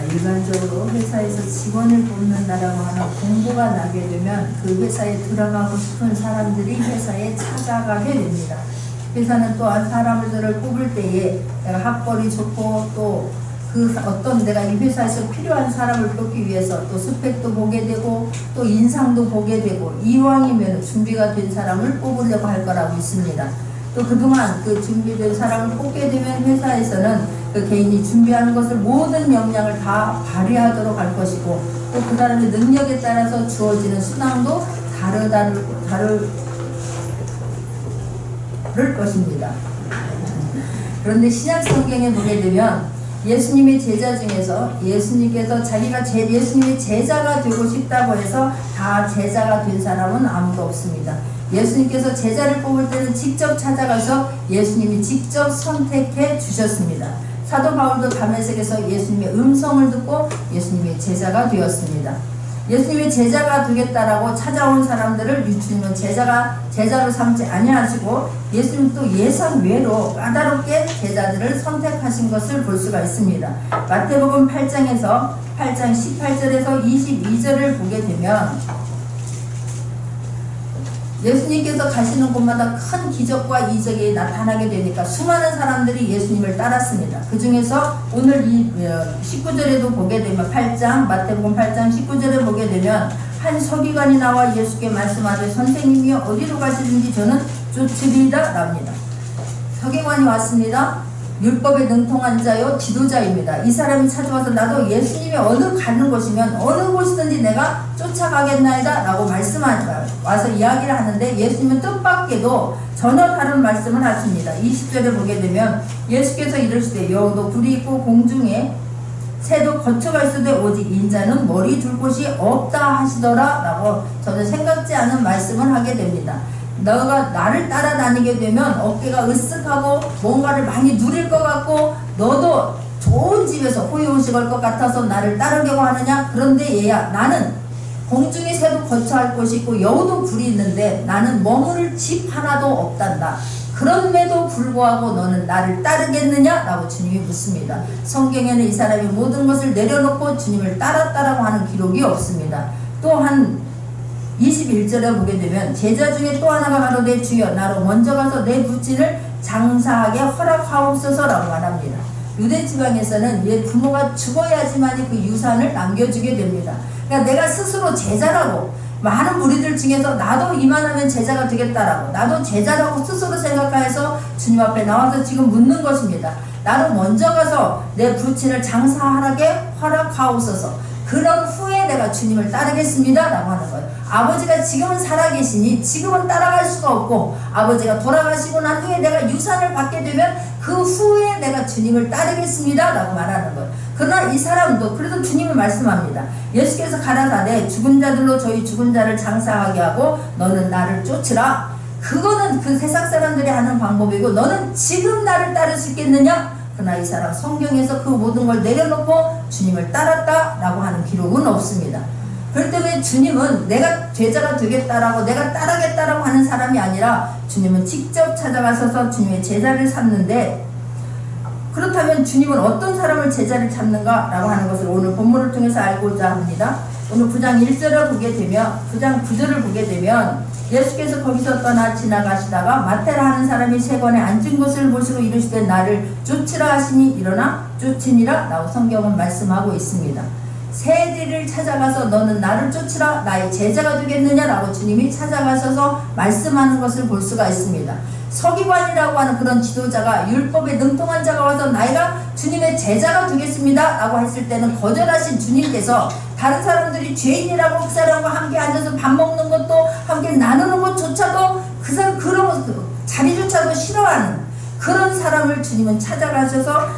일반적으로 회사에서 직원을 뽑는다라고 하는 공고가 나게 되면 그 회사에 들어가고 싶은 사람들이 회사에 찾아가게 됩니다. 회사는 또한 사람들을 뽑을 때에 내가 학벌이 좋고 또 그 어떤 내가 이 회사에서 필요한 사람을 뽑기 위해서 또 스펙도 보게 되고 또 인상도 보게 되고 이왕이면 준비가 된 사람을 뽑으려고 할 거라고 있습니다. 또 그동안 그 준비된 사람을 뽑게 되면 회사에서는 그 개인이 준비하는 것을 모든 역량을 다 발휘하도록 할 것이고 또 그 사람의 능력에 따라서 주어지는 수당도 다를 것입니다. 그런데 신약 성경에 보게 되면 예수님의 제자 중에서 예수님께서 자기가 예수님의 제자가 되고 싶다고 해서 다 제자가 된 사람은 아무도 없습니다. 예수님께서 제자를 뽑을 때는 직접 찾아가서 예수님이 직접 선택해 주셨습니다. 사도 바울도 다메섹에서 예수님의 음성을 듣고 예수님의 제자가 되었습니다. 예수님의 제자가 되겠다라고 찾아온 사람들을 주님은 제자로 삼지 아니하시고 예수님 또 예상 외로 까다롭게 제자들을 선택하신 것을 볼 수가 있습니다. 마태복음 8장 18절에서 22절을 보게 되면 예수님께서 가시는 곳마다 큰 기적과 이적이 나타나게 되니까 수많은 사람들이 예수님을 따랐습니다. 그 중에서 오늘 이 19절에도 보게 되면 마태복음 8장 19절에 보게 되면 한 서기관이 나와 예수께 말씀하되 선생님이 어디로 가시든지 저는 쫓으리이다 랍니다. 서기관이 왔습니다. 율법에 능통한 자요 지도자입니다. 이 사람이 찾아와서 나도 예수님이 어느 가는 곳이면 어느 곳이든지 내가 쫓아가겠나이다 라고 와서 이야기를 하는데 예수님은 뜻밖에도 전혀 다른 말씀을 하십니다. 20절에 보게 되면 예수께서 이르시되 여우도 굴이 있고 공중에 새도 거처가 있으되 오직 인자는 머리 둘 곳이 없다 하시더라 라고 저는 생각지 않은 말씀을 하게 됩니다. 너가 나를 따라다니게 되면 어깨가 으쓱하고 뭔가를 많이 누릴 것 같고 너도 좋은 집에서 호의호식할 것 같아서 나를 따르려고 하느냐? 그런데 얘야 나는 공중에 새도 거처할 곳이 있고 여우도 굴이 있는데 나는 머무를 집 하나도 없단다. 그럼에도 불구하고 너는 나를 따르겠느냐? 라고 주님이 묻습니다. 성경에는 이 사람이 모든 것을 내려놓고 주님을 따랐다라고 하는 기록이 없습니다. 또한 21절에 보게 되면 제자 중에 또 하나가 가로되 주여 나로 먼저 가서 내 부친을 장사하게 허락하옵소서 라고 말합니다. 유대 지방에서는 얘 부모가 죽어야지만 그 유산을 남겨주게 됩니다. 그러니까 내가 스스로 제자라고 많은 무리들 중에서 나도 이만하면 제자가 되겠다라고 나도 제자라고 스스로 생각해서 주님 앞에 나와서 지금 묻는 것입니다. 나로 먼저 가서 내 부친을 장사하게 허락하옵소서. 그런 후에 내가 주님을 따르겠습니다 라고 하는 거예요. 아버지가 지금은 살아계시니 지금은 따라갈 수가 없고 아버지가 돌아가시고 난 후에 내가 유산을 받게 되면 그 후에 내가 주님을 따르겠습니다 라고 말하는 거예요. 그러나 이 사람도 그래도 주님을 말씀합니다. 예수께서 가라사대 죽은 자들로 저희 죽은 자를 장사하게 하고 너는 나를 쫓으라. 그거는 그 세상 사람들이 하는 방법이고 너는 지금 나를 따를 수 있겠느냐? 그러나 이 사람 성경에서 그 모든 걸 내려놓고 주님을 따랐다라고 하는 기록은 없습니다. 그럴 때 왜 주님은 내가 제자가 되겠다라고 내가 따르겠다라고 하는 사람이 아니라 주님은 직접 찾아가셔서 주님의 제자를 삼는데 그렇다면 주님은 어떤 사람을 제자를 찾는가라고 하는 것을 오늘 본문을 통해서 알고자 합니다. 오늘 9장 1절을 보게 되면 9장 9절을 보게 되면 예수께서 거기서 떠나 지나가시다가 마태라 하는 사람이 세관에 앉은 것을 보시고 이르시되 나를 쫓으라 하시니 일어나 쫓으니라 라고 성경은 말씀하고 있습니다. 세리를 찾아가서 너는 나를 쫓으라 나의 제자가 되겠느냐 라고 주님이 찾아가셔서 말씀하는 것을 볼 수가 있습니다. 서기관이라고 하는 그런 지도자가 율법에 능통한 자가 와서 나이가 주님의 제자가 되겠습니다 라고 했을 때는 거절하신 주님께서 다른 사람들이 죄인이라고 그 사람과 함께 앉아서 밥 먹는 것도 함께 나누는 것조차도 그 사람 그런 자리조차도 싫어하는 그런 사람을 주님은 찾아가셔서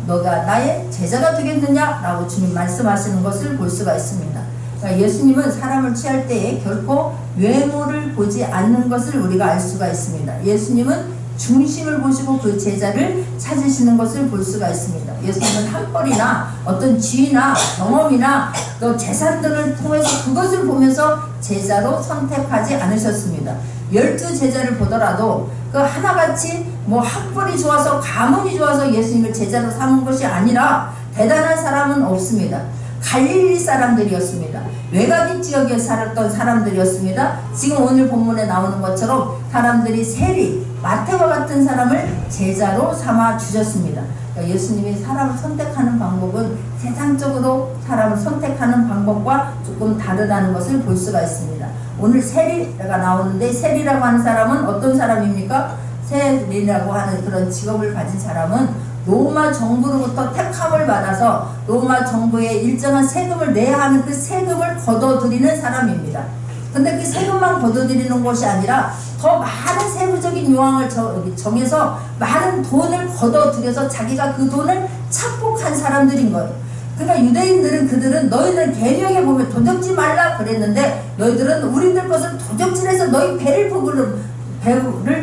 너가 나의 제자가 되겠느냐 라고 주님 말씀하시는 것을 볼 수가 있습니다. 그러니까 예수님은 사람을 취할 때에 결코 외모를 보지 않는 것을 우리가 알 수가 있습니다. 예수님은 중심을 보시고 그 제자를 찾으시는 것을 볼 수가 있습니다. 예수님은 학벌이나 어떤 지위나 경험이나 또 재산 등을 통해서 그것을 보면서 제자로 선택하지 않으셨습니다. 12제자를 보더라도 그 하나같이 학벌이 좋아서 가문이 좋아서 예수님을 제자로 삼은 것이 아니라 대단한 사람은 없습니다. 갈릴리 사람들이었습니다. 외곽인 지역에 살았던 사람들이었습니다. 지금 오늘 본문에 나오는 것처럼 사람들이 세리, 마태와 같은 사람을 제자로 삼아 주셨습니다. 그러니까 예수님이 사람을 선택하는 방법은 세상적으로 사람을 선택하는 방법과 조금 다르다는 것을 볼 수가 있습니다. 오늘 세리가 나오는데, 세리라고 하는 사람은 어떤 사람입니까? 세리라고 하는 그런 직업을 가진 사람은 로마 정부로부터 택함을 받아서 로마 정부에 일정한 세금을 내야 하는 그 세금을 걷어들이는 사람입니다. 근데 그 세금만 걷어들이는 것이 아니라 더 많은 세부적인 요항을 정해서 많은 돈을 걷어들여서 자기가 그 돈을 착복한 사람들인 거예요. 그러니까 유대인들은 그들은 너희들 계명에 보면 도적지 말라 그랬는데, 너희들은 우리들 것을 도적질해서 너희 배를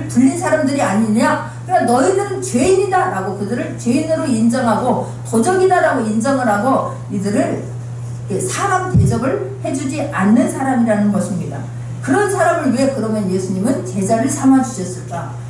불린 사람들이 아니냐. 그러니까 너희들은 죄인이다 라고 그들을 죄인으로 인정하고 도적이다 라고 인정을 하고 이들을 사람 대접을 해주지 않는 사람이라는 것입니다. 그런 사람을 왜 그러면 예수님은 제자를 삼아 주셨을까?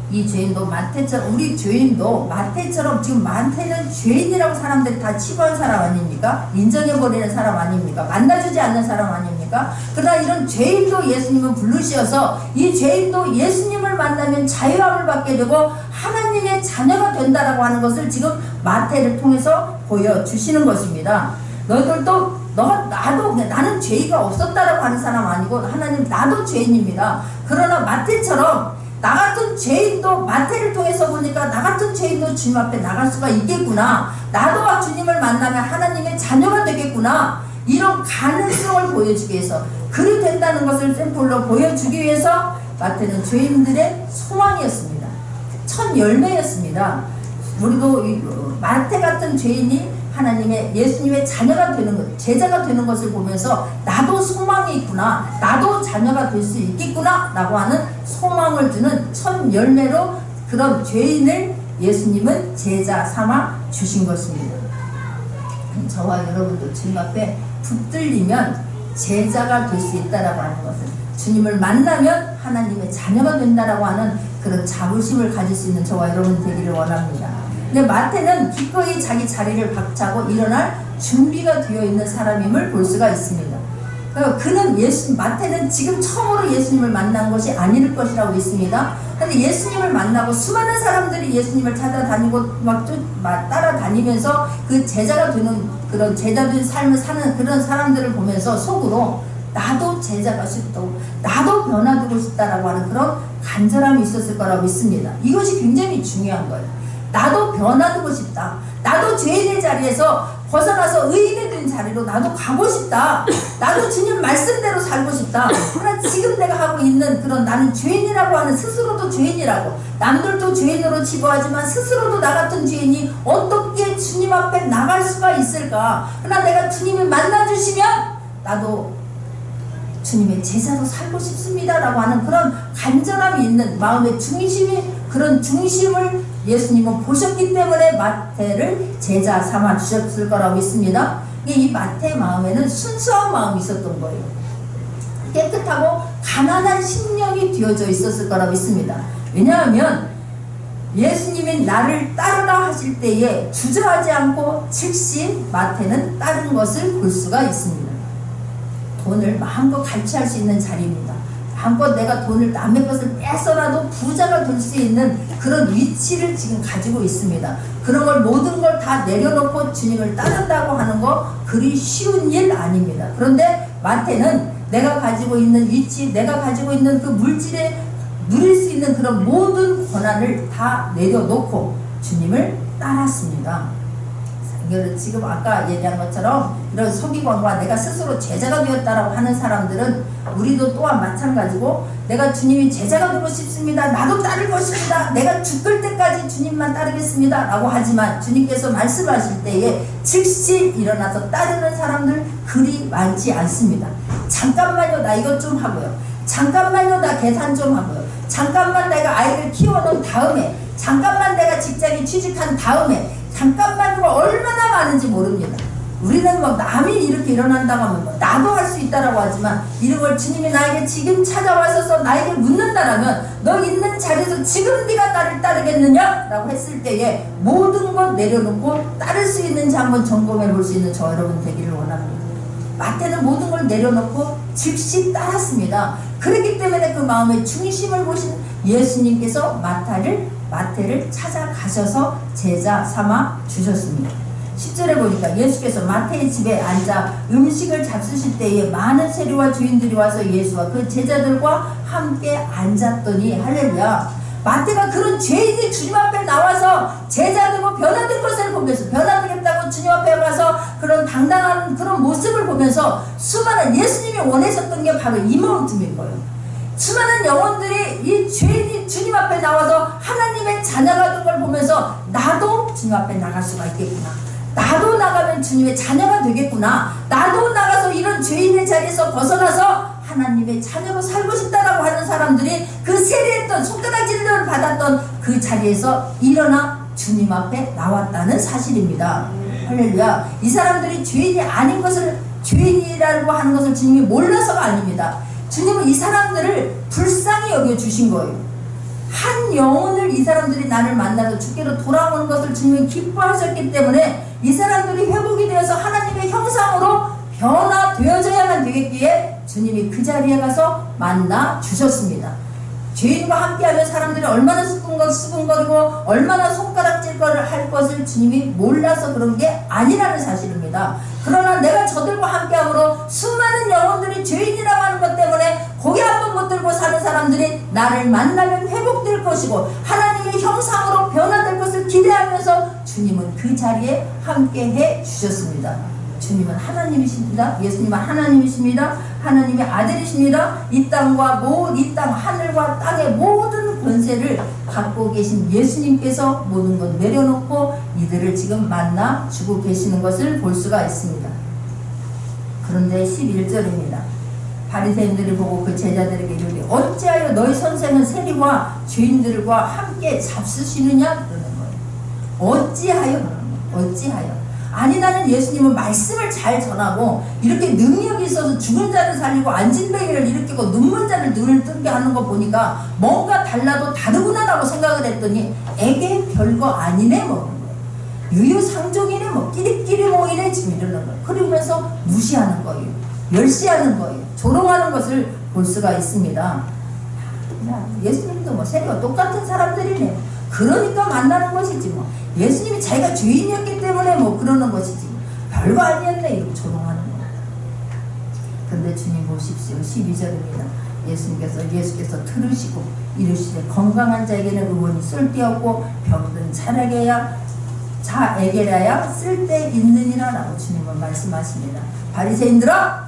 이 죄인도 마태처럼, 우리 죄인도 마태처럼, 지금 마태는 죄인이라고 사람들이 다 치부한 사람 아닙니까? 인정해버리는 사람 아닙니까? 만나주지 않는 사람 아닙니까? 그러나 이런 죄인도 예수님은 부르셔서 이 죄인도 예수님을 만나면 자유함을 받게 되고 하나님의 자녀가 된다라고 하는 것을 지금 마태를 통해서 보여주시는 것입니다. 너희들도 나도 나는 죄가 없었다라고 하는 사람 아니고, 하나님 나도 죄인입니다. 그러나 마태처럼 나 같은 죄인도 마태를 통해서 보니까 나 같은 죄인도 주님 앞에 나갈 수가 있겠구나. 나도 주님을 만나면 하나님의 자녀가 되겠구나. 이런 가능성을 보여주기 위해서, 그리 된다는 것을 샘플로 보여주기 위해서 마태는 죄인들의 소망이었습니다. 첫 열매였습니다. 우리도 마태 같은 죄인이 하나님의 예수님의 자녀가 되는 것, 제자가 되는 것을 보면서 나도 소망이 있구나, 나도 자녀가 될 수 있겠구나 라고 하는 소망을 주는 첫 열매로 그런 죄인을 예수님은 제자 삼아 주신 것입니다. 저와 여러분도 주님 앞에 붙들리면 제자가 될 수 있다라고 하는 것을, 주님을 만나면 하나님의 자녀가 된다라고 하는 그런 자부심을 가질 수 있는 저와 여러분 되기를 원합니다. 근데 마태는 기꺼이 자기 자리를 박차고 일어날 준비가 되어 있는 사람임을 볼 수가 있습니다. 그는 마태는 지금 처음으로 예수님을 만난 것이 아닐 것이라고 있습니다. 근데 예수님을 만나고 수많은 사람들이 예수님을 찾아다니고 막 따라다니면서 그 제자가 되는, 그런 제자된 삶을 사는 그런 사람들을 보면서 속으로 나도 제자가 싶다고, 나도 변화되고 싶다라고 하는 그런 간절함이 있었을 거라고 믿습니다. 이것이 굉장히 중요한 거예요. 나도 변화되고 싶다. 나도 죄인의 자리에서 벗어나서 의인이 된 자리로 나도 가고 싶다. 나도 주님 말씀대로 살고 싶다. 그러나 지금 내가 하고 있는 그런, 나는 죄인이라고 하는, 스스로도 죄인이라고, 남들도 죄인으로 치부하지만 스스로도 나 같은 죄인이 어떻게 주님 앞에 나갈 수가 있을까? 그러나 내가 주님이 만나주시면 나도 주님의 제자로 살고 싶습니다 라고 하는 그런 간절함이 있는 마음의 중심이, 그런 중심을 예수님은 보셨기 때문에 마태를 제자 삼아 주셨을 거라고 믿습니다. 이 마태의 마음에는 순수한 마음이 있었던 거예요. 깨끗하고 가난한 심령이 뒤어져 있었을 거라고 믿습니다. 왜냐하면 예수님이 나를 따르라 하실 때에 주저하지 않고 즉시 마태는 따른 것을 볼 수가 있습니다. 돈을 마음껏 갈취할 수 있는 자리입니다. 마음껏 내가 돈을 남의 것을 뺏어라도 부자가 될 수 있는 그런 위치를 지금 가지고 있습니다. 그런 걸 모든 걸 다 내려놓고 주님을 따른다고 하는 거 그리 쉬운 일 아닙니다. 그런데 마태는 내가 가지고 있는 위치, 내가 가지고 있는 그 물질에 누릴 수 있는 그런 모든 권한을 다 내려놓고 주님을 따랐습니다. 지금 아까 얘기한 것처럼 이런 서기관과 내가 스스로 제자가 되었다라고 하는 사람들은 우리도 또한 마찬가지고, 내가 주님이 제자가 되고 싶습니다, 나도 따를 것입니다, 내가 죽을 때까지 주님만 따르겠습니다 라고 하지만 주님께서 말씀하실 때에 즉시 일어나서 따르는 사람들 그리 많지 않습니다. 잠깐만요, 나 이것 좀 하고요, 잠깐만요, 나 계산 좀 하고요, 잠깐만 내가 아이를 키워놓은 다음에, 잠깐만 내가 직장에 취직한 다음에, 잠깐만요, 얼마나 많은지 모릅니다. 우리는 뭐 남이 이렇게 일어난다고 하면 뭐 나도 할 수 있다라고 하지만 이런 걸 주님이 나에게 지금 찾아와서 나에게 묻는다라면 너 있는 자리에서 지금 네가 나를 따르겠느냐? 라고 했을 때에 모든 것 내려놓고 따를 수 있는지 한번 점검해 볼 수 있는 저 여러분 되기를 원합니다. 마태는 모든 걸 내려놓고 즉시 따랐습니다. 그렇기 때문에 그 마음의 중심을 보신 예수님께서 마태를 찾아가셔서 제자 삼아 주셨습니다. 10절에 보니까 예수께서 마태의 집에 앉아 음식을 잡수실 때에 많은 세리와 주인들이 와서 예수와 그 제자들과 함께 앉았더니 할렐루야. 마태가 그런 죄인이 주님 앞에 나와서 제자들과 변화된 것을 보면서 변화되겠다고 주님 앞에 가서 그런 당당한 그런 모습을 보면서 수많은 예수님이 원하셨던 게 바로 이 마음쯤인 거예요. 수많은 영혼들이 이 죄인이 주님 앞에 나와서 하나님의 자녀가 된 걸 보면서 나도 주님 앞에 나갈 수가 있겠구나. 나도 나가면 주님의 자녀가 되겠구나. 나도 나가서 이런 죄인의 자리에서 벗어나서 하나님의 자녀로 살고 싶다라고 하는 사람들이 그 세례했던 손가락질을 받았던 그 자리에서 일어나 주님 앞에 나왔다는 사실입니다. 할렐루야. 이 사람들이 죄인이 아닌 것을 죄인이라고 하는 것을 주님이 몰라서가 아닙니다. 주님은 이 사람들을 불쌍히 여겨주신 거예요. 한 영혼을 이 사람들이 나를 만나서 주께로 돌아오는 것을 주님이 기뻐하셨기 때문에 이 사람들이 회복이 되어서 하나님의 형상으로 변화되어져야만 되겠기에 주님이 그 자리에 가서 만나 주셨습니다. 죄인과 함께하면 사람들이 얼마나 수근거리고 얼마나 손가락질거를 할 것을 주님이 몰라서 그런 게 아니라는 사실입니다. 그러나 내가 저들과 함께함으로 수많은 영혼들이 죄인이라고 하는 것 때문에 고개 한 번 못 들고 사는 사람들이 나를 만나면 회복될 것이고 하나님의 형상으로 변화될 것을 기대하면서 주님은 그 자리에 함께해 주셨습니다. 주님은 하나님이십니다. 예수님은 하나님이십니다. 하나님의 아들이십니다. 이 땅과 이 땅 하늘과 땅의 모든 권세를 갖고 계신 예수님께서 모든 것 내려놓고 이들을 지금 만나 주고 계시는 것을 볼 수가 있습니다. 그런데 11절입니다. 바리새인들이 보고 그 제자들에게 이르되 어찌하여 너희 선생은 세리와 죄인들과 함께 잡수시느냐 그러는 거예요. 어찌하여 아니 나는 예수님은 말씀을 잘 전하고 이렇게 능력이 있어서 죽은 자를 살리고 앉은뱅이를 일으키고 눈먼 자를 눈을 뜨게 하는 거 보니까 뭔가 달라도 다르구나 라고 생각을 했더니 에게 별거 아니네 뭐 유유상종이네 뭐 끼리끼리 모이네 지금 이러는 거예요. 그러면서 무시하는 거예요. 멸시하는 거예요. 조롱하는 것을 볼 수가 있습니다. 예수님도 뭐 세리와 똑같은 사람들이네. 그러니까 만나는 것이지 뭐. 예수님이 자기가 죄인이었기 때문에 뭐 그러는 것이지 별거 아니었네 이렇게 조롱하는 거예요. 그런데 주님 보십시오. 12절입니다. 예수께서 들으시고 이르시되 건강한 자에게는 의원이 쓸데없고 병든 자에게라야 쓸데있느니라 라고 주님은 말씀하십니다. 바리새인들아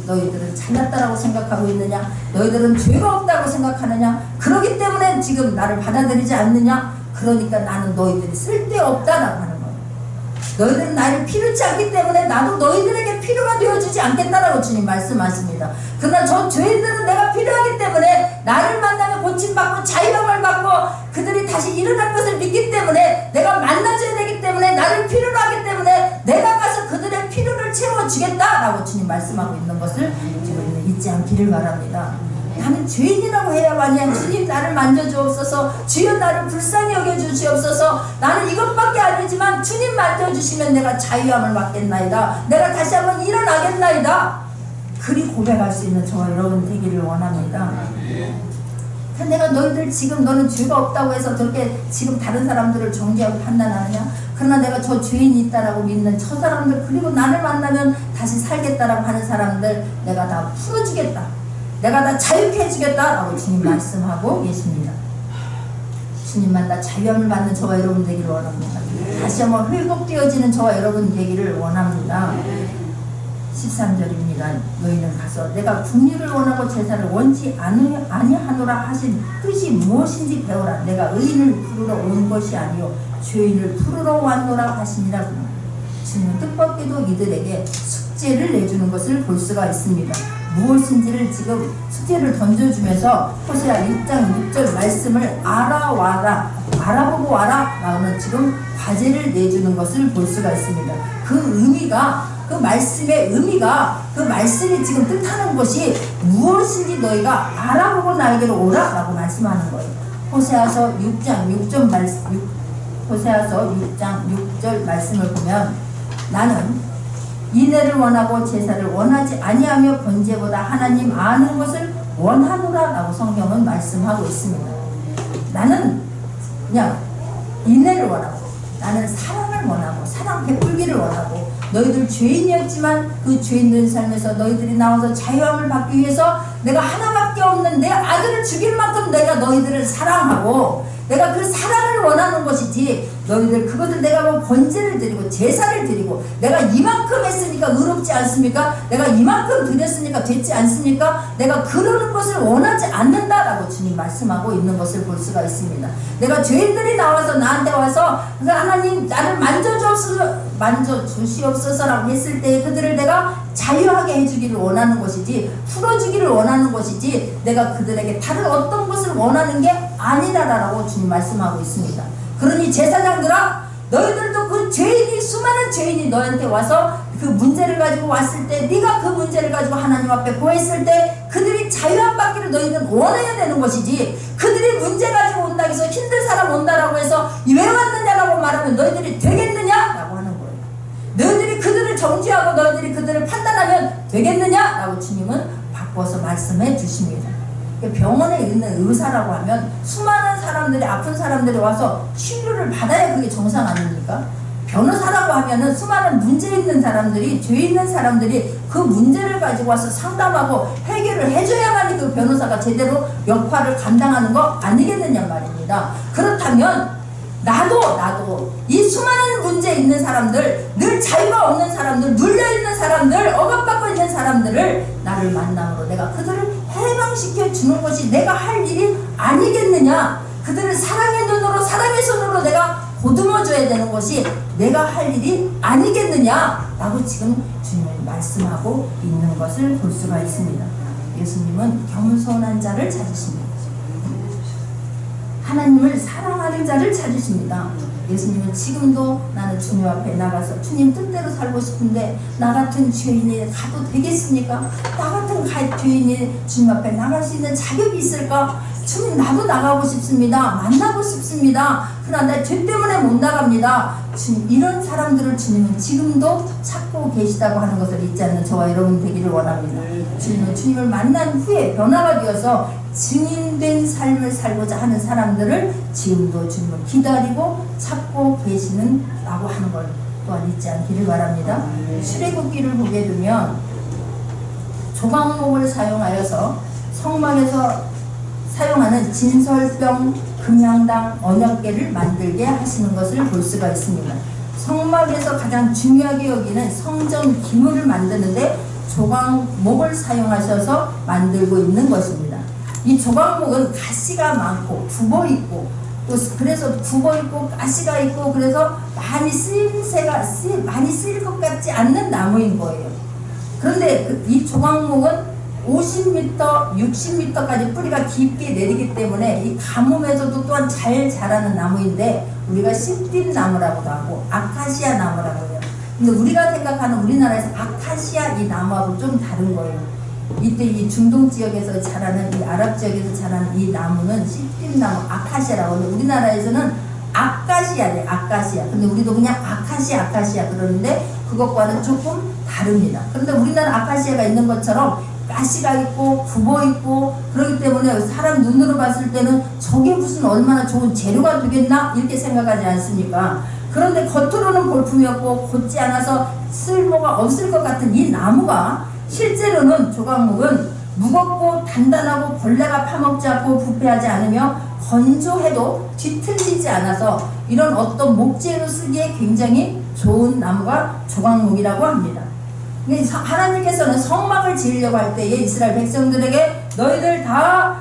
너희들은 잘났다라고 생각하고 있느냐? 너희들은 죄가 없다고 생각하느냐? 그러기 때문에 지금 나를 받아들이지 않느냐? 그러니까 나는 너희들이 쓸데없다라고 하는 거예요. 너희들은 나를 필요치 않기 때문에 나도 너희들에게 필요가 되어주지 않겠다라고 주님 말씀하십니다. 그러나 저 죄인들은 내가 필요하기 때문에 나를 만나면 고침받고 자유함을 받고 그들이 다시 일어날 것을 믿기 때문에 내가 만나줘야 되기 때문에 나를 필요로 하기 때문에 내가 가서 그들의 필요를 채워주겠다라고 주님 말씀하고 있는 것을 지금 잊지 않기를 바랍니다. 나는 죄인이라고 해야만이 주님 나를 만져주옵소서. 주여 나를 불쌍히 여겨주시옵소서. 나는 이것밖에 아니지만 주님 만져주시면 내가 자유함을 받겠나이다. 내가 다시 한번 일어나겠나이다. 그리 고백할 수 있는 저와 여러분 되기를 원합니다. 내가 너희들 지금 너는 죄가 없다고 해서 그렇게 지금 다른 사람들을 정죄하고 판단하느냐? 그러나 내가 저 죄인이 있다라고 믿는 저 사람들 그리고 나를 만나면 다시 살겠다라고 하는 사람들 내가 다 풀어주겠다. 내가 다 자유케 해주겠다라고 주님 말씀하고 계십니다. 주님만 다 자유함을 받는 저와 여러분 되기를 원합니다. 다시 한번 회복되어지는 저와 여러분 되기를 원합니다. 13절입니다. 너희는 가서 내가 긍휼을 원하고 제사를 원치 아니하노라 하신 뜻이 무엇인지 배우라. 내가 의인을 부르러 온 것이 아니요 죄인을 부르러 왔노라 하시니라. 주님은 뜻밖에도 이들에게 숙제를 내주는 것을 볼 수가 있습니다. 무엇인지를 지금 숙제를 던져주면서 호세아 6장 6절 말씀을 알아와라 알아보고 와라 라는 지금 과제를 내주는 것을 볼 수가 있습니다. 그 의미가, 그 말씀의 의미가, 그 말씀이 지금 뜻하는 것이 무엇인지 너희가 알아보고 나에게로 오라 라고 말씀하는 거예요. 호세아서 6장 6절 말씀을 보면 나는 인애를 원하고 제사를 원하지 아니하며 번제보다 하나님 아는 것을 원하노라 라고 성경은 말씀하고 있습니다. 나는 그냥 인애를 원하고, 나는 사랑을 원하고, 사랑 베풀기를 원하고, 너희들 죄인이었지만 그 죄인된 삶에서 너희들이 나와서 자유함을 받기 위해서 내가 하나밖에 없는 내 아들을 죽일 만큼 내가 너희들을 사랑하고, 내가 그 사랑을 원하는 것이지, 너희들 그것을 내가 뭐 번제를 드리고 제사를 드리고 내가 이만큼 했으니까 의롭지 않습니까? 내가 이만큼 드렸으니까 됐지 않습니까? 내가 그러는 것을 원하지 않는다라고 주님 말씀하고 있는 것을 볼 수가 있습니다. 내가 죄인들이 나와서 나한테 와서 하나님 나를 만져주시옵소서라고 했을 때 그들을 내가 자유하게 해주기를 원하는 것이지, 풀어주기를 원하는 것이지, 내가 그들에게 다른 어떤 것을 원하는 게 아니다라고 주님 말씀하고 있습니다. 그러니 제사장들아, 너희들도 그 죄인이, 수많은 죄인이 너한테 와서 그 문제를 가지고 왔을 때, 네가 그 문제를 가지고 하나님 앞에 고했을 때 그들이 자유함 받기를 너희들은 원해야 되는 것이지, 그들이 문제 가지고 온다고 해서 힘든 사람 온다라고 해서 왜 왔느냐라고 말하면 너희들이 되겠느냐라고 하는 거예요. 너희들이 그들을 정죄하고 너희들이 그들을 판단하면 되겠느냐라고 주님은 바꿔서 말씀해 주십니다. 병원에 있는 의사라고 하면 수많은 사람들이, 아픈 사람들이 와서 치료를 받아야 그게 정상 아닙니까? 변호사라고 하면은 수많은 문제 있는 사람들이, 죄 있는 사람들이 그 문제를 가지고 와서 상담하고 해결을 해줘야만이 그 변호사가 제대로 역할을 감당하는 거 아니겠느냐 말입니다. 그렇다면 나도 이 수많은 문제 있는 사람들, 늘 자유가 없는 사람들, 눌려있는 사람들, 억압받고 있는 사람들을 나를 만남으로 내가 그들을 해방시켜 주는 것이 내가 할 일이 아니겠느냐, 그들을 사랑의 눈으로, 사랑의 손으로 내가 보듬어 줘야 되는 것이 내가 할 일이 아니겠느냐 라고 지금 주님은 말씀하고 있는 것을 볼 수가 있습니다. 예수님은 겸손한 자를 찾으십니다. 하나님을 사랑하는 자를 찾으십니다. 예수님은 지금도 나는 주님 앞에 나가서 주님 뜻대로 살고 싶은데 나 같은 죄인이 가도 되겠습니까? 나 같은 죄인이 주님 앞에 나갈 수 있는 자격이 있을까? 주님, 나도 나가고 싶습니다. 만나고 싶습니다. 그러나 내 죄 때문에 못 나갑니다. 주님, 이런 사람들을 주님은 지금도 찾고 계시다고 하는 것을 잊지 않는 저와 여러분 되기를 원합니다. 주님은 주님을 만난 후에 변화가 되어서 증인된 삶을 살고자 하는 사람들을 지금도 주님은 기다리고 찾고 계시는라고 하는 걸 또한 잊지 않기를 바랍니다. 출애굽기를 보게 되면 조각목을 사용하여서 성막에서 사용하는 진설병, 금양당, 언약궤를 만들게 하시는 것을 볼 수가 있습니다. 성막에서 가장 중요하게 여기는 성전 기물을 만드는데 조각목을 사용하셔서 만들고 있는 것입니다. 이 조각목은 가시가 많고 굽어 있고, 또 그래서 굽어 있고 가시가 있고, 그래서 많이 쓰일 것 같지 않는 나무인 거예요. 그런데 이 조각목은 50m, 60m까지 뿌리가 깊게 내리기 때문에 이 가뭄에서도 또한 잘 자라는 나무인데 우리가 씨띠나무라고도 하고 아카시아 나무라고 해요. 근데 우리가 생각하는 우리나라에서 아카시아 이 나무하고 좀 다른 거예요. 이때 이 중동 지역에서 자라는, 이 아랍 지역에서 자라는 이 나무는 씨띠나무, 아카시아라고 하는데 우리나라에서는 아카시아래, 아카시아. 근데 우리도 그냥 아카시아 그러는데 그것과는 조금 다릅니다. 그런데 우리나라 아카시아가 있는 것처럼 가시가 있고 굽어 있고 그렇기 때문에 사람 눈으로 봤을 때는 저게 무슨 얼마나 좋은 재료가 되겠나 이렇게 생각하지 않습니까? 그런데 겉으로는 볼품이었고 곧지 않아서 쓸모가 없을 것 같은 이 나무가 실제로는 조각목은 무겁고 단단하고 벌레가 파먹지 않고 부패하지 않으며 건조해도 뒤틀리지 않아서 이런 어떤 목재로 쓰기에 굉장히 좋은 나무가 조각목이라고 합니다. 하나님께서는 성막을 지으려고 할 때에 이스라엘 백성들에게 너희들 다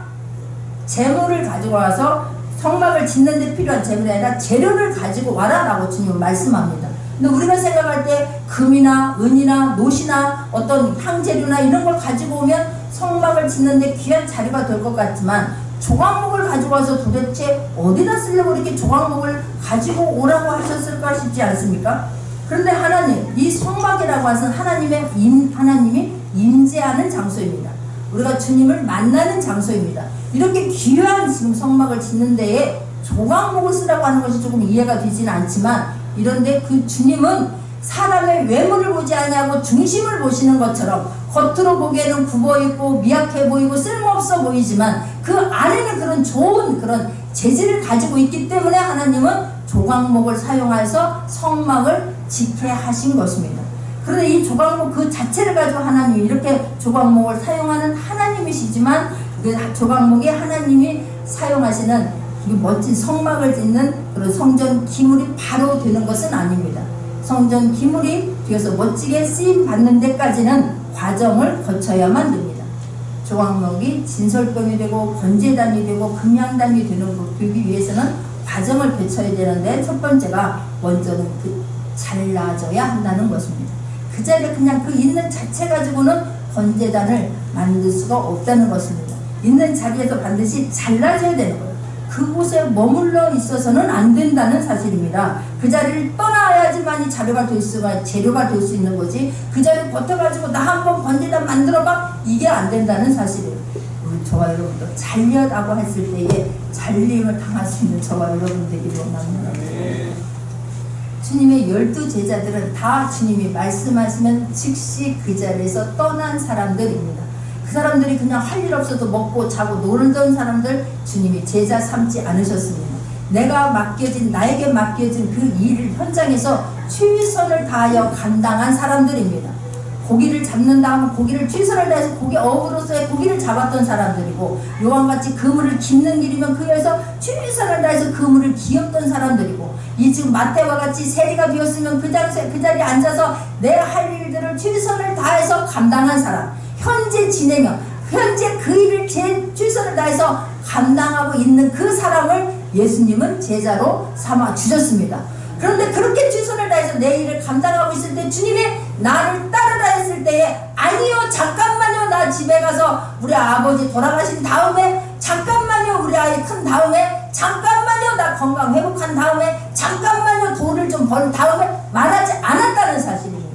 재물을 가지고 와서 성막을 짓는 데 필요한 재물이 아니라 재료를 가지고 와라 라고 주님은 말씀합니다. 근데 우리가 생각할 때 금이나 은이나 노시나 어떤 향재료나 이런 걸 가지고 오면 성막을 짓는 데 귀한 자료가 될 것 같지만 조각목을 가지고 와서 도대체 어디다 쓰려고 이렇게 조각목을 가지고 오라고 하셨을까 싶지 않습니까? 그런데 하나님, 이 성막이라고 하는 하나님이 임재하는 장소입니다. 우리가 주님을 만나는 장소입니다. 이렇게 귀한 지금 성막을 짓는 데에 조각목을 쓰라고 하는 것이 조금 이해가 되지는 않지만, 이런데 그 주님은 사람의 외모를 보지 아니하고 중심을 보시는 것처럼 겉으로 보기에는 굽어있고 미약해 보이고 쓸모없어 보이지만 그 안에는 그런 좋은 그런 재질을 가지고 있기 때문에 하나님은 조각목을 사용해서 성막을 짓게 하신 것입니다. 그런데 이 조각목 그 자체를 가지고 하나님이 이렇게 조각목을 사용하는 하나님이시지만, 그 조각목이 하나님이 사용하시는 멋진 성막을 짓는 그런 성전 기물이 바로 되는 것은 아닙니다. 성전 기물이 되어서 멋지게 쓰임 받는 데까지는 과정을 거쳐야만 됩니다. 조각목이 진설병이 되고 번제단이 되고 금양단이 되기 위해서는 과정을 거쳐야 되는데, 첫 번째가 먼저는 잘라져야 한다는 것입니다. 그 자리에 그냥 그 있는 자체 가지고는 번제단을 만들 수가 없다는 것입니다. 있는 자리에서 반드시 잘라져야 되는 거예요. 그곳에 머물러 있어서는 안 된다는 사실입니다. 그 자리를 떠나야지만이 재료가 될 수 있는 거지, 그 자리를 버텨가지고 나 한번 번제단 만들어봐, 이게 안 된다는 사실이에요. 우리 저와 여러분도 잘려라고 했을 때에 잘림을 당할 수 있는 저와 여러분 되기를 원합니다. 주님의 12 제자들은 다 주님이 말씀하시면 즉시 그 자리에서 떠난 사람들입니다. 그 사람들이 그냥 할 일 없어도 먹고 자고 놀던 사람들 주님이 제자 삼지 않으셨습니다. 나에게 맡겨진 그 일 현장에서 최선을 다하여 감당한 사람들입니다. 고기를 잡는다 하면 고기를 최선을 다해서 어부로서의 고기를 잡았던 사람들이고, 요한같이 그물을 깁는 일이면 그에서 최선을 다해서 그물을 기었던 사람들이고, 이 지금 마태와 같이 세리가 되었으면 그 자리에 앉아서 내 할 일들을 최선을 다해서 감당한 사람, 현재 그 일을 최선을 다해서 감당하고 있는 그 사람을 예수님은 제자로 삼아 주셨습니다. 그런데 그렇게 최선을 다해서 내 일을 감당하고 있을 때 주님이 나를 따르라 했을 때에, 아니요, 잠깐만요, 나 집에 가서 우리 아버지 돌아가신 다음에, 잠깐만요, 우리 아이 큰 다음에, 잠깐만요, 나 건강 회복한 다음에, 잠깐만요, 돈을 좀 벌 다음에 말하지 않았다는 사실입니다.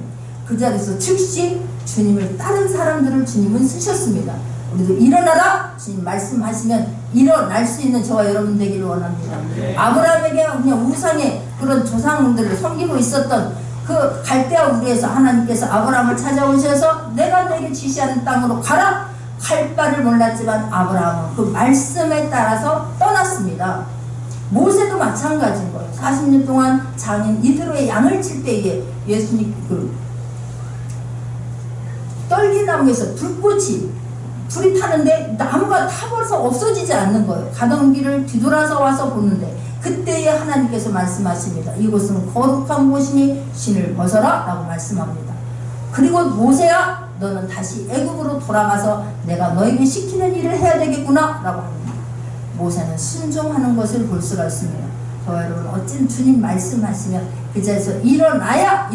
그 자리에서 즉시 주님을 따른 사람들을 주님은 쓰셨습니다. 우리도 일어나라 주님 말씀하시면 일어날 수 있는 저와 여러분 되기를 원합니다. 아브라함에게 그냥 우상의 그런 조상들을 섬기고 있었던 그 갈대아 우리에서 하나님께서 아브라함을 찾아오셔서 내가 너에게 지시하는 땅으로 가라, 갈 바를 몰랐지만 아브라함은 그 말씀에 따라서 떠났습니다. 모세도 마찬가지인 거예요. 40년 동안 장인 이드로의 양을 칠 때에 예수님 떨기나무에서 불이 타는데 나무가 타버려서 없어지지 않는 거예요. 가던 길을 뒤돌아서 와서 보는데 그때에 하나님께서 말씀하십니다. 이곳은 거룩한 곳이니 신을 벗어라 라고 말씀합니다. 그리고 모세야, 너는 다시 애굽으로 돌아가서 내가 너에게 시키는 일을 해야 되겠구나 라고 합니다. 모세는 순종하는 것을 볼 수가 있습니다. 저와 여러분, 어쨌든 주님 말씀하시면 그 자리에서 일어나라,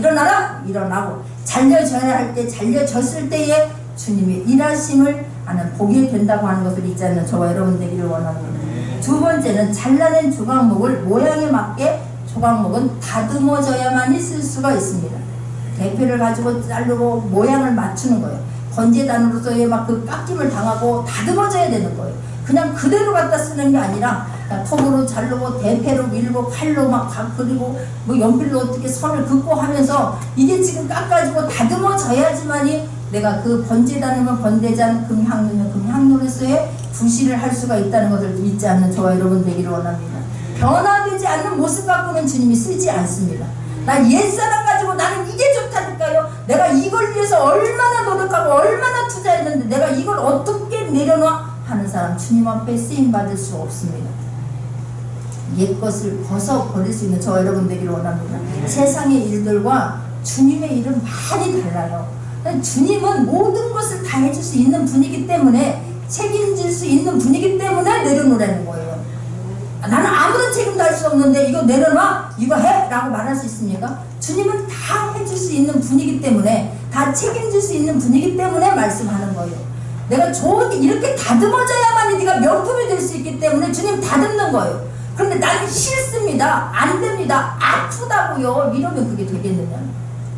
일어나고 잘려져야 할 때 잘려졌을 때에 주님의 일하심을 하는 보게 된다고 하는 것을 잊지 않는 저와 여러분 되기를 원합니다. 두 번째는 잘라낸 조각목을 모양에 맞게, 조각목은 다듬어져야만이 쓸 수가 있습니다. 대패를 가지고 자르고 모양을 맞추는 거예요. 건재단으로서의 막 그 깎임을 당하고 다듬어져야 되는 거예요. 그냥 그대로 갖다 쓰는 게 아니라 톱으로 자르고 대패로 밀고 칼로 막 그리고 뭐 연필로 어떻게 선을 긋고 하면서 이게 지금 깎아지고 다듬어져야지만이 내가 그 번제단이면 번제단, 금향로면 금향로로서의 부시를 할 수가 있다는 것을 잊지 않는 저와 여러분 되기를 원합니다. 변화되지 않는 모습 갖고는 주님이 쓰지 않습니다. 나 옛사람 가지고 나는 이게 좋다니까요. 내가 이걸 위해서 얼마나 노력하고 얼마나 투자했는데 내가 이걸 어떻게 내려놔 하는 사람 주님 앞에 쓰임받을 수 없습니다. 옛것을 벗어버릴 수 있는 저와 여러분 되기를 원합니다. 세상의 일들과 주님의 일은 많이 달라요. 주님은 모든 것을 다 해줄 수 있는 분이기 때문에, 책임질 수 있는 분이기 때문에 내려놓으라는 거예요. 나는 아무런 책임도 할 수 없는데 이거 내려놔, 이거 해 라고 말할 수 있습니까? 주님은 다 해줄 수 있는 분이기 때문에, 다 책임질 수 있는 분이기 때문에 말씀하는 거예요. 내가 좋은 이렇게 다듬어져야만 네가 명품이 될 수 있기 때문에 주님 다듬는 거예요. 그런데 나는 싫습니다. 안 됩니다. 아프다고요. 이러면 그게 되겠느냐?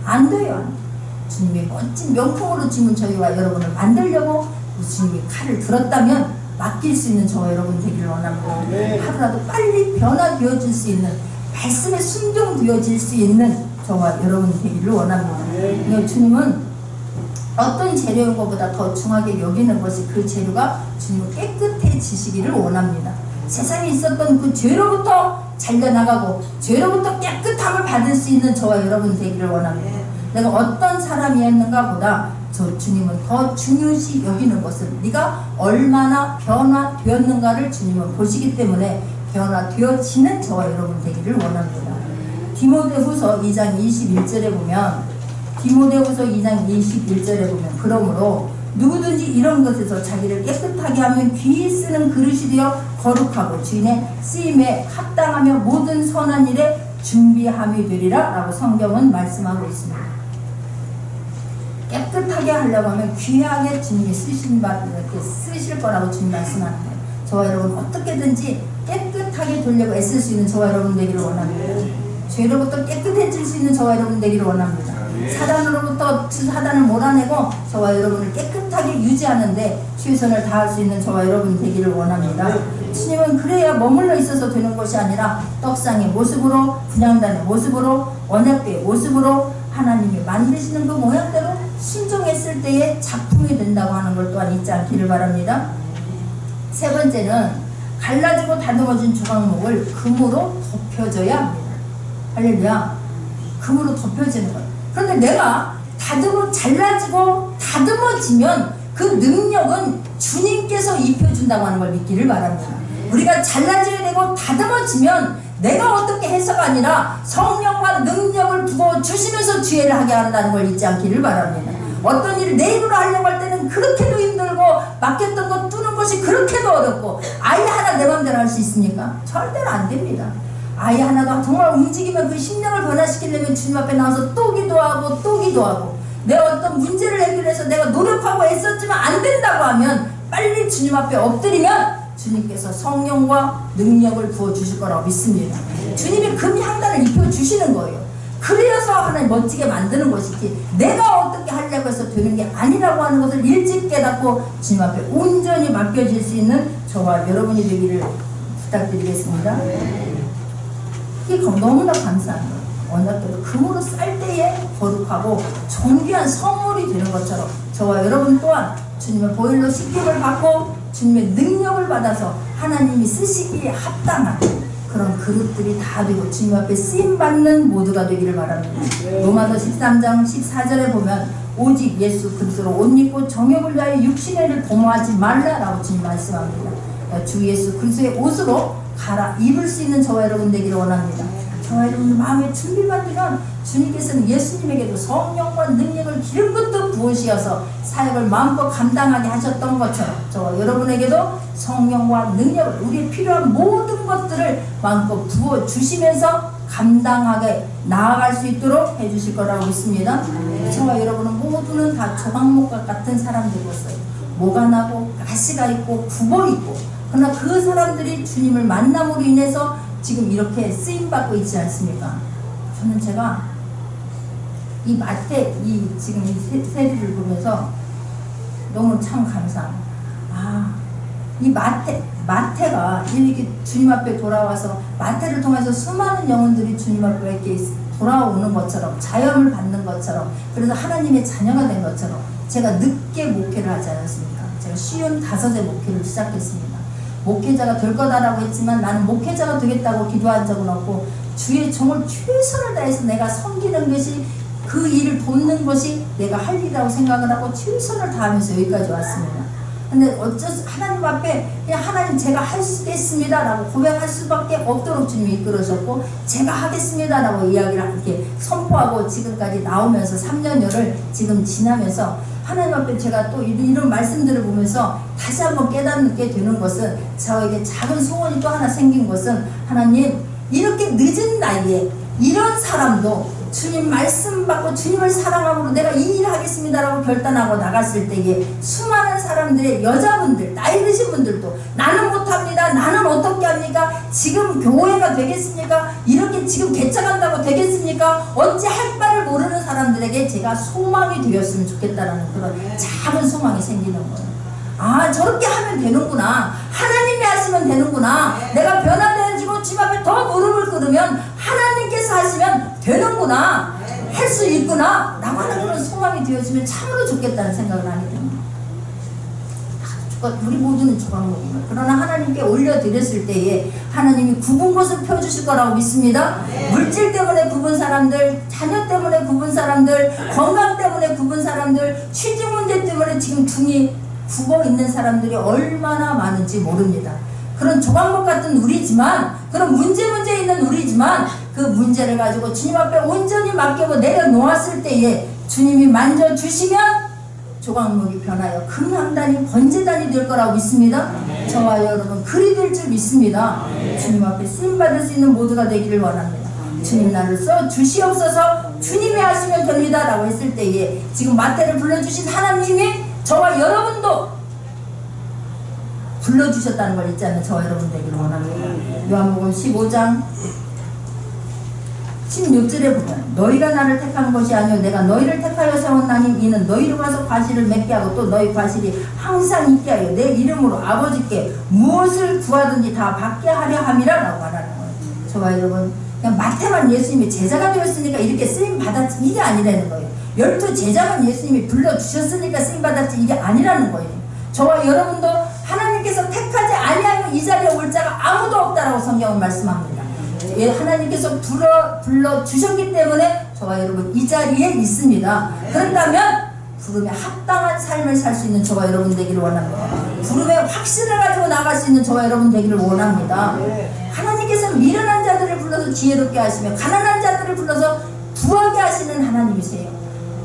안 돼요. 안 돼. 주님이 멋진 명품으로 지금 저희와 여러분을 만들려고 주님이 칼을 들었다면 맡길 수 있는 저와 여러분 되기를 원합니다. 하루라도 빨리 변화되어질 수 있는, 말씀에 순종되어질 수 있는 저와 여러분 되기를 원합니다. 주님은 어떤 재료인 것보다 더 중하게 여기는 것이 그 재료가 주님은 깨끗해지시기를 원합니다. 세상에 있었던 그 죄로부터 잘려나가고 죄로부터 깨끗함을 받을 수 있는 저와 여러분 되기를 원합니다. 내가 어떤 사람이었는가 보다 저 주님은 더 중요시 여기는 것을 네가 얼마나 변화되었는가를 주님은 보시기 때문에 변화되어지는 저와 여러분 되기를 원합니다. 디모데후서 2장 21절에 보면 그러므로 누구든지 이런 것에서 자기를 깨끗하게 하면 귀히 쓰는 그릇이 되어 거룩하고 주인의 쓰임에 합당하며 모든 선한 일에 준비함이 되리라 라고 성경은 말씀하고 있습니다. 깨끗하게 하려고 하면 귀하게 주님이 쓰실 거라고 주님 말씀하는 거예요. 저와 여러분 어떻게든지 깨끗하게 되려고 애쓸 수 있는 저와 여러분 되기를 원합니다. 죄로부터 깨끗해질 수 있는 저와 여러분 되기를 원합니다. 사단으로부터 사단을 몰아내고 저와 여러분을 깨끗하게 유지하는데 최선을 다할 수 있는 저와 여러분 되기를 원합니다. 주님은 그래야 머물러 있어서 되는 것이 아니라 떡상의 모습으로, 분향단의 모습으로, 언약궤의 모습으로 하나님이 만드시는 그 모양대로 순종했을 때의 작품이 된다고 하는 걸 또한 잊지 않기를 바랍니다. 세 번째는 갈라지고 다듬어진 조각목을 금으로 덮여줘야 합니다. 할렐루야. 금으로 덮여지는 거예요. 그런데 내가 잘라지고 다듬어지면 그 능력은 주님께서 입혀준다고 하는 걸 믿기를 바랍니다. 우리가 잘라져야 되고 다듬어지면 내가 어떻게 해서가 아니라 성령과 능력을 부어주시면서 지혜를 하게 한다는 걸 잊지 않기를 바랍니다. 어떤 일을 내 힘으로 하려고 할 때는 그렇게도 힘들고 맡겼던 거 뚫는 것이 그렇게도 어렵고 아이 하나 내 맘대로 할 수 있습니까? 절대로 안 됩니다. 아이 하나도 정말 움직이면 그 심령을 변화시키려면 주님 앞에 나와서 또 기도하고 또 기도하고 내 어떤 문제를 해결해서 내가 노력하고 애썼지만 안 된다고 하면 빨리 주님 앞에 엎드리면 주님께서 성령과 능력을 부어주실 거라고 믿습니다. 주님이 금향단을 입혀주시는 거예요. 그래서 하나님 멋지게 만드는 것이지 내가 어떻게 하려고 해서 되는 게 아니라고 하는 것을 일찍 깨닫고 주님 앞에 온전히 맡겨질 수 있는 저와 여러분이 되기를 부탁드리겠습니다. 이게 너무나 감사한 거예요. 언약궤를 금으로 쌀 때에 거룩하고 존귀한 선물이 되는 것처럼 저와 여러분 또한 주님의 보혈로 씻김을 받고 주님의 능력을 받아서 하나님이 쓰시기에 합당한 그런 그릇들이 다 되고 주님 앞에 쓰임받는 모두가 되기를 바랍니다. 로마서 13장 14절에 보면 오직 예수 그리스도로 옷 입고 정욕을 위하여 육신의 일을 도모하지 말라라고 주님 말씀합니다. 주 예수 그리스도의 옷으로 갈아 입을 수 있는 저와 여러분 되기를 원합니다. 저와 여러분 마음의 준비만 되면 주님께서는 예수님에게도 성령과 능력을 기름부터 부으시어서 사역을 마음껏 감당하게 하셨던 것처럼 저와 여러분에게도 성령과 능력을 우리의 필요한 모든 것들을 마음껏 부어주시면서 감당하게 나아갈 수 있도록 해주실 거라고 믿습니다. 저와 여러분은 모두는 다 조각목과 같은 사람들이었어요. 모가 나고 가시가 있고 굽어 있고 그러나 그 사람들이 주님을 만남으로 인해서 지금 이렇게 쓰임받고 있지 않습니까? 저는 제가 이 지금 이 세리를 보면서 너무 참 감사합니다. 이 마태가 이렇게 주님 앞에 돌아와서 마태를 통해서 수많은 영혼들이 주님 앞에 이렇게 돌아오는 것처럼 자염을 받는 것처럼 그래서 하나님의 자녀가 된 것처럼 제가 늦게 목회를 하지 않았습니까? 제가 55에 목회를 시작했습니다. 목회자가 될 거다라고 했지만 나는 목회자가 되겠다고 기도한 적은 없고 주의 종을 최선을 다해서 내가 섬기는 것이 그 일을 돕는 것이 내가 할 일이라고 생각을 하고 최선을 다하면서 여기까지 왔습니다. 근데 어쩌서 하나님 앞에 그냥 하나님 제가 하겠습니다 라고 고백할 수밖에 없도록 주님이 이끌으셨고 제가 하겠습니다 라고 이야기를 이렇게 선포하고 지금까지 나오면서 3년여를 지금 지나면서 하나님 앞에 제가 또 이런 말씀들을 보면서 다시 한번 깨닫게 되는 것은 저에게 작은 소원이 또 하나 생긴 것은 하나님 이렇게 늦은 나이에 이런 사람도 주님 말씀 받고 주님을 사랑함으로 내가 이 일을 하겠습니다라고 결단하고 나갔을 때에 수많은 사람들의 여자분들, 나이 드신 분들도 나는 못합니다. 나는 어떻게 합니까? 지금 교회가 되겠습니까? 이렇게 지금 개척한다고 되겠습니까? 어찌 할 바를 모르는 사람들에게 제가 소망이 되었으면 좋겠다라는 그런 작은 소망이 생기는 거예요. 아, 저렇게 하면 되는구나. 하나님이 하시면 되는구나. 내가 변화되어지고 주님 앞에 더 무릎을 꿇으면 하나님께서 하시면 되는구나. 할 수 있구나. 라고 하는 그런 소망이 되어지면 참으로 좋겠다는 생각을 하게 됩니다. 우리 모두는 조각목입니다. 그러나 하나님께 올려드렸을 때에 하나님이 굽은 것을 펴주실 거라고 믿습니다. 물질 때문에 굽은 사람들, 자녀 때문에 굽은 사람들, 건강 때문에 굽은 사람들, 취직 문제 때문에 지금 등이 굽어 있는 사람들이 얼마나 많은지 모릅니다. 그런 조각목 같은 우리지만, 그런 문제 있는 우리지만 그 문제를 가지고 주님 앞에 온전히 맡기고 내려놓았을 때에 주님이 만져주시면 조각목이 변하여 금향단이 번제단이 될 거라고 믿습니다. 저와 여러분 그리 될 줄 믿습니다. 주님 앞에 쓰임받을 수 있는 모두가 되기를 원합니다. 주님 나를 써주시옵소서. 주님이 하시면 됩니다 라고 했을 때에 지금 마태를 불러주신 하나님이 저와 여러분도 불러주셨다는 걸 잊지 않는 저와 여러분 되기를 원합니다. 요한복음 15장 16절에 보면 너희가 나를 택한 것이 아니요 내가 너희를 택하여 세웠나니 이는 너희로 가서 과실을 맺게 하고 또 너희 과실이 항상 있게 하여 내 이름으로 아버지께 무엇을 구하든지 다 받게 하려 함이라 라고 말하는 거예요. 저와 여러분 그냥 마태만 예수님이 제자가 되었으니까 이렇게 쓰임 받았지 이게 아니라는 거예요. 12 제자만 예수님이 불러주셨으니까 쓰임 받았지 이게 아니라는 거예요. 저와 여러분도 하나님께서 택하지 아니하면 이 자리에 올 자가 아무도 없다라고 성경은 말씀합니다. 하나님께서 불러주셨기 때문에 저와 여러분 이 자리에 있습니다. 그렇다면 부름에 합당한 삶을 살 수 있는 저와 여러분 되기를 원합니다. 부름의 확신을 가지고 나갈 수 있는 저와 여러분 되기를 원합니다. 하나님께서 미련한 자들을 불러서 지혜롭게 하시며 가난한 자들을 불러서 부하게 하시는 하나님이세요.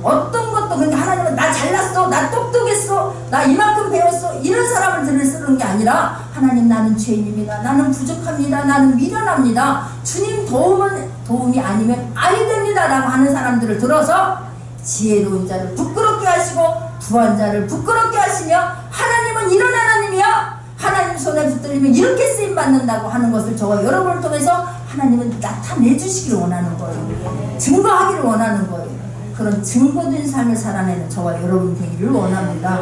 어떤 것도 그러니까 하나님은 나 잘났어, 나 똑똑했어, 나 이만큼 배웠어 이런 사람을 쓰는 게 아니라 하나님 나는 죄인입니다. 나는 부족합니다. 나는 미련합니다. 주님 도움이 아니면 아니 됩니다 라고 하는 사람들을 들어서 지혜로운 자를 부끄럽게 하시고 부한 자를 부끄럽게 하시며 하나님은 이런 하나님이야. 하나님 손에 붙들리면 이렇게 쓰임받는다고 하는 것을 저와 여러분을 통해서 하나님은 나타내 주시기를 원하는 거예요. 증거하기를 원하는 거예요. 그런 증거된 삶을 살아내는 저와 여러분 되기를 원합니다.